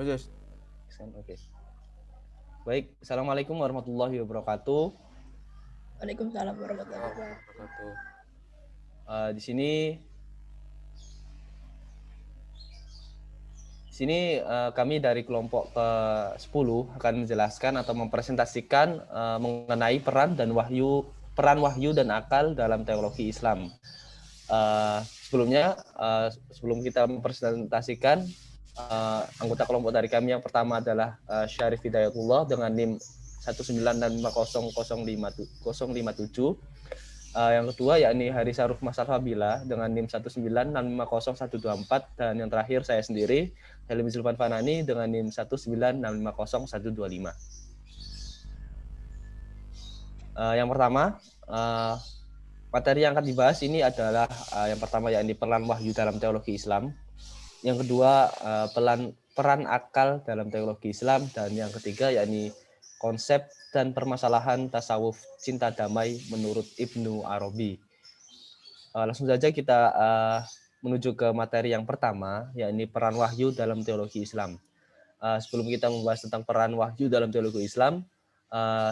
Yes. Oke. Baik, Assalamualaikum warahmatullahi wabarakatuh. Waalaikumsalam warahmatullahi Salam wabarakatuh. wabarakatuh. Di sini kami dari kelompok ke-10 akan menjelaskan atau mempresentasikan mengenai peran wahyu dan akal dalam teologi Islam. Sebelum kita mempresentasikan anggota kelompok dari kami yang pertama adalah Syarif Hidayatullah dengan NIM 196500557. Yang kedua yakni Hari Saruf Masar Fabila dengan NIM 196500124, dan yang terakhir saya sendiri Helmi Zulfan Fanani dengan NIM 196500125. Yang pertama, materi yang akan dibahas ini adalah yang pertama yakni peran wahyu dalam teologi Islam, yang kedua peran akal dalam teologi Islam, dan yang ketiga yakni konsep dan permasalahan tasawuf cinta damai menurut Ibnu Arabi. Langsung saja kita menuju ke materi yang pertama, yakni peran wahyu dalam teologi Islam. Sebelum kita membahas tentang peran wahyu dalam teologi Islam,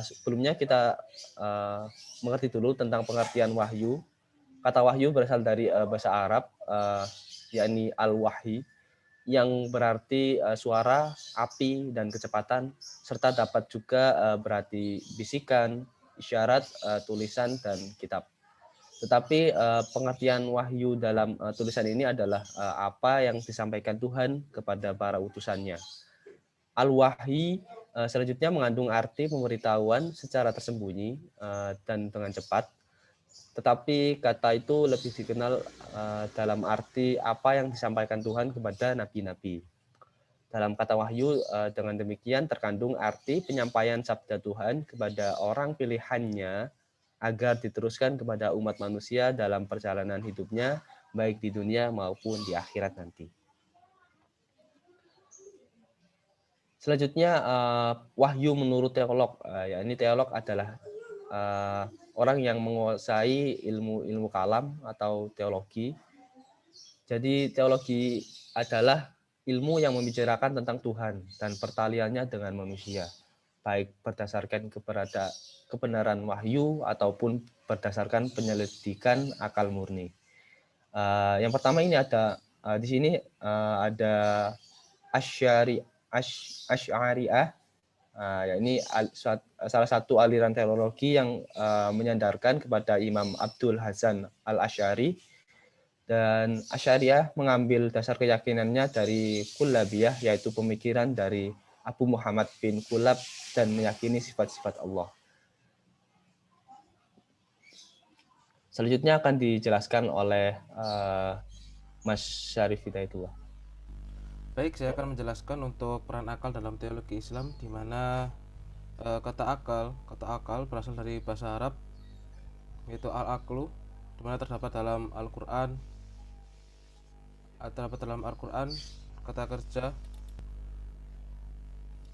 sebelumnya kita mengerti dulu tentang pengertian wahyu. Kata wahyu berasal dari bahasa Arab, yakni al-wahyi, yang berarti suara, api, dan kecepatan, serta dapat juga berarti bisikan, isyarat, tulisan, dan kitab. Tetapi pengertian wahyu dalam tulisan ini adalah apa yang disampaikan Tuhan kepada para utusannya. Al-wahyi selanjutnya mengandung arti pemberitahuan secara tersembunyi dan dengan cepat. Tetapi kata itu lebih dikenal dalam arti apa yang disampaikan Tuhan kepada nabi-nabi. Dalam kata wahyu, dengan demikian terkandung arti penyampaian sabda Tuhan kepada orang pilihannya agar diteruskan kepada umat manusia dalam perjalanan hidupnya, baik di dunia maupun di akhirat nanti. Selanjutnya, wahyu menurut teolog. Ini teolog adalah orang yang menguasai ilmu kalam atau teologi. Jadi teologi adalah ilmu yang membicarakan tentang Tuhan dan pertaliannya dengan manusia, baik berdasarkan kebenaran wahyu ataupun berdasarkan penyelidikan akal murni. Yang pertama ini ada di sini ada Asy'ariyah. Ini salah satu aliran teologi yang menyandarkan kepada Imam Abdul Hasan al-Asy'ari. Dan Asy'ariyah mengambil dasar keyakinannya dari Kullabiyah, yaitu pemikiran dari Abu Muhammad bin Kullab, dan meyakini sifat-sifat Allah. Selanjutnya akan dijelaskan oleh Mas Syarif Hidayatullah. Baik, saya akan menjelaskan untuk peran akal dalam teologi Islam, di mana kata akal berasal dari bahasa Arab, yaitu al-aqlu, di mana terdapat dalam Al-Qur'an kata kerja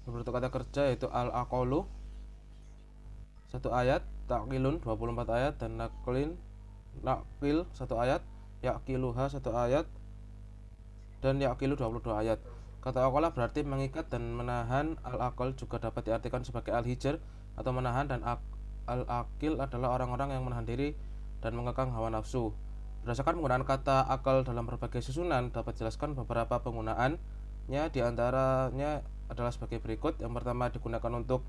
berbentuk kata kerja yaitu al-aqlu, satu ayat, taqilun 24 ayat, dan naqil satu ayat, yaqiluha satu ayat, dan yaqilu 22 ayat. Kata aqala berarti mengikat dan menahan. Al-aqal juga dapat diartikan sebagai al-hijr atau menahan, dan al-aqil adalah orang-orang yang menahan diri dan mengekang hawa nafsu. Berdasarkan penggunaan kata akal dalam berbagai susunan, dapat dijelaskan beberapa penggunaannya, diantaranya adalah sebagai berikut. Yang pertama, digunakan untuk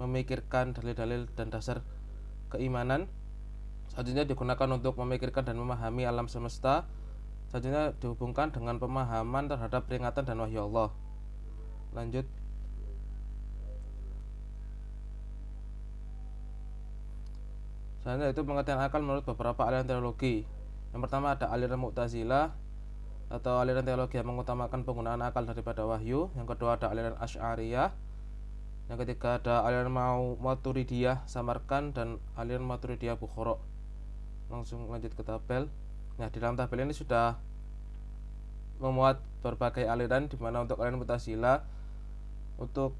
memikirkan dalil-dalil dan dasar keimanan. Selanjutnya digunakan untuk memikirkan dan memahami alam semesta. Selanjutnya dihubungkan dengan pemahaman terhadap peringatan dan wahyu Allah. Lanjut. Selanjutnya itu pengertian akal menurut beberapa aliran teologi. Yang pertama ada aliran Mu'tazilah atau aliran teologi yang mengutamakan penggunaan akal daripada wahyu. Yang kedua ada aliran Asy'ariyah. Yang ketiga ada aliran Maturidiyah Samarkand dan aliran Maturidiyah Bukhara. Langsung lanjut ke tabel. Nah, di dalam tabel ini sudah memuat berbagai aliran, di mana untuk aliran Mu'tazilah untuk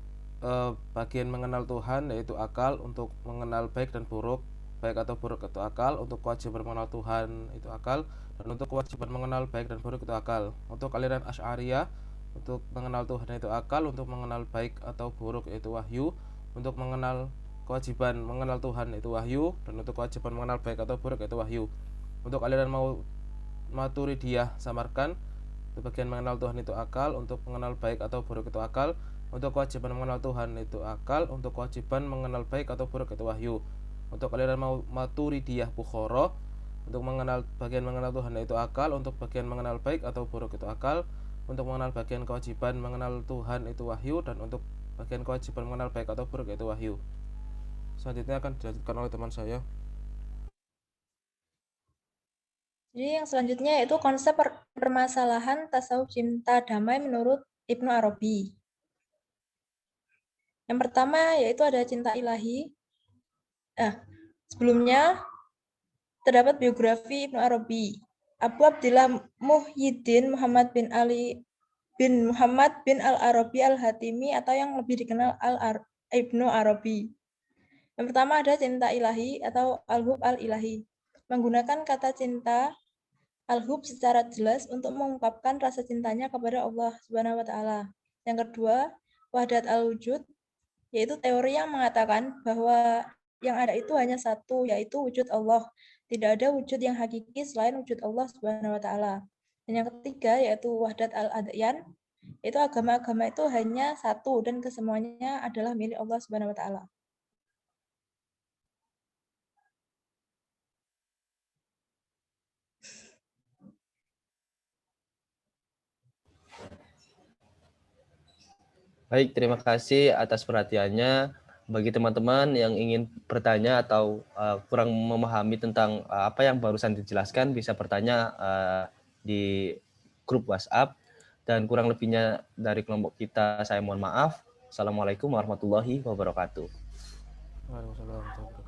bagian mengenal Tuhan yaitu akal, untuk mengenal baik dan buruk, baik atau buruk itu akal, untuk kewajiban mengenal Tuhan itu akal, dan untuk kewajiban mengenal baik dan buruk itu akal. Untuk aliran Asy'ariyah Untuk mengenal Tuhan itu akal, untuk mengenal baik atau buruk yaitu wahyu, untuk mengenal kewajiban mengenal Tuhan itu wahyu, dan untuk kewajiban mengenal baik atau buruk itu wahyu. Untuk aliran Maturidiyah Samarkand, untuk bagian mengenal Tuhan itu akal, untuk mengenal baik atau buruk itu akal, untuk kewajiban mengenal Tuhan itu akal, untuk kewajiban mengenal baik atau buruk itu wahyu. Untuk aliran Maturidiyah Bukhara, untuk mengenal bagian mengenal Tuhan itu akal, untuk bagian mengenal baik atau buruk itu akal, untuk mengenal bagian kewajiban mengenal Tuhan itu wahyu, dan untuk bagian kewajiban mengenal baik atau buruk itu wahyu. Selanjutnya akan dilanjutkan oleh teman saya. Jadi yang selanjutnya yaitu konsep permasalahan tasawuf cinta damai menurut Ibnu Arabi. Yang pertama yaitu ada cinta ilahi. Sebelumnya terdapat biografi Ibnu Arabi. Abu Abdillah Muhyiddin Muhammad bin Ali bin Muhammad bin Al-Arabi Al-Hatimi atau yang lebih dikenal Ibnu Arabi. Yang pertama ada cinta ilahi atau al-hub al-ilahi. Menggunakan kata cinta al-hub secara jelas untuk mengungkapkan rasa cintanya kepada Allah Subhanahu wa taala. Yang kedua, wahdat al-wujud, yaitu teori yang mengatakan bahwa yang ada itu hanya satu, yaitu wujud Allah. Tidak ada wujud yang hakiki selain wujud Allah Subhanahu wa taala. Dan yang ketiga yaitu wahdat al-adyan, yaitu agama-agama itu hanya satu dan kesemuanya adalah milik Allah Subhanahu wa taala. Baik, terima kasih atas perhatiannya. Bagi teman-teman yang ingin bertanya atau kurang memahami tentang apa yang barusan dijelaskan, bisa bertanya di grup WhatsApp. Dan kurang lebihnya dari kelompok kita, saya mohon maaf. Assalamualaikum warahmatullahi wabarakatuh. Waalaikumsalam.